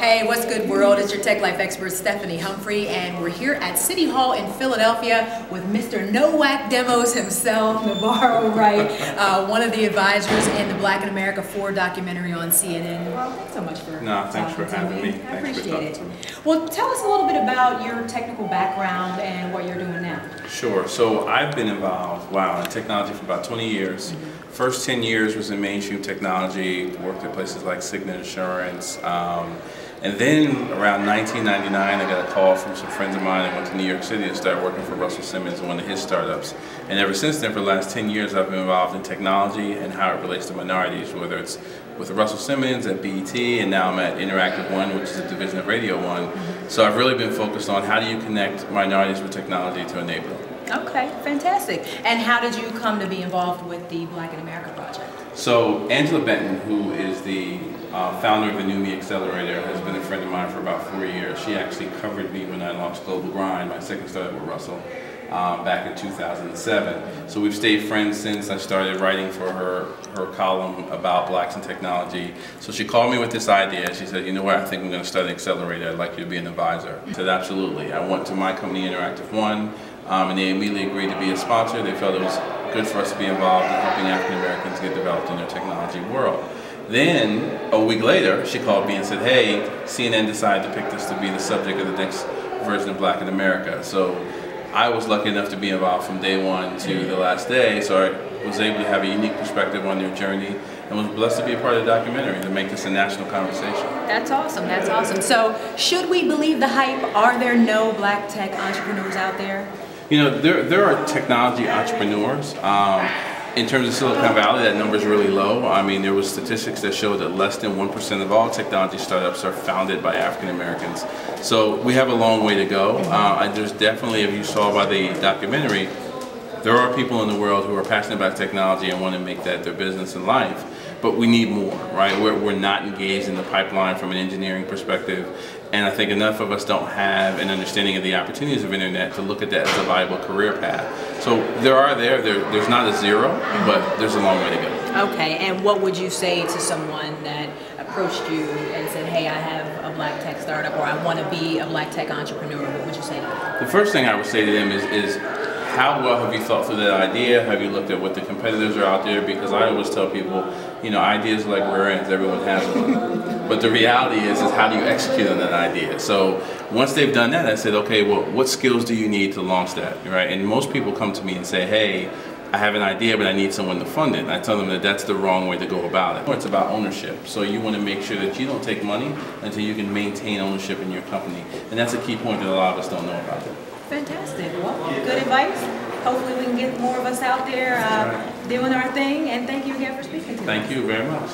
Hey, what's good world? It's your Tech Life expert Stephanie Humphrey, and we're here at City Hall in Philadelphia with Mr. No Whack Demos himself, Navarro Wright, one of the advisors in the Black in America 4 documentary on CNN. Well, thanks so much for thanks for having me. I appreciate it. Well, tell us a little bit about your technical background and what you're doing now. Sure. So I've been involved, in technology for about 20 years. First 10 years was in mainstream technology, worked at places like Cigna Insurance. And then around 1999, I got a call from some friends of mine and went to New York City and started working for Russell Simmons in one of his startups. And ever since then, for the last 10 years, I've been involved in technology and how it relates to minorities, whether it's with Russell Simmons at BET, and now I'm at Interactive One, which is a division of Radio One. So I've really been focused on how do you connect minorities with technology to enable them. Okay, fantastic. And how did you come to be involved with the Black in America project? So Angela Benton, who is the founder of the New Me Accelerator, has been a friend of mine for about 4 years. She actually covered me when I launched Global Grind, my second startup with Russell, back in 2007. So we've stayed friends since. I started writing for her column about blacks and technology. So she called me with this idea. She said, you know what, I think I'm going to start an accelerator. I'd like you to be an advisor. I said, absolutely. I went to my company, Interactive One, and they immediately agreed to be a sponsor. They felt it was good for us to be involved in helping African Americans get developed in their technology world. Then, a week later, she called me and said, hey, CNN decided to pick this to be the subject of the next version of Black in America. So I was lucky enough to be involved from day one to the last day, so I was able to have a unique perspective on their journey and was blessed to be a part of the documentary to make this a national conversation. That's awesome, that's awesome. So, should we believe the hype? Are there no black tech entrepreneurs out there? You know, there are technology entrepreneurs. In terms of Silicon Valley, that number is really low. I mean, there was statistics that showed that less than 1% of all technology startups are founded by African Americans. So we have a long way to go. There's definitely, if you saw by the documentary, there are people in the world who are passionate about technology and want to make that their business in life. But we need more, right? We're not engaged in the pipeline from an engineering perspective. And I think enough of us don't have an understanding of the opportunities of internet to look at that as a viable career path. So there's not a zero, but there's a long way to go. Okay, and what would you say to someone that approached you and said, hey, I have a black tech startup, or I want to be a black tech entrepreneur? What would you say to them? The first thing I would say to them is how well have you thought through that idea? Have you looked at what the competitors are out there? Because I always tell people, you know, ideas are like rare ends, everyone has one. But the reality is how do you execute on that idea? So once they've done that, I said, okay, well, what skills do you need to launch that, right? And most people come to me and say, hey, I have an idea, but I need someone to fund it. And I tell them that that's the wrong way to go about it. It's about ownership. So you want to make sure that you don't take money until you can maintain ownership in your company. And that's a key point that a lot of us don't know about it. Fantastic. Well, good advice. Hopefully we can get more of us out there doing our thing. And thank you again for speaking to us. Thank you very much.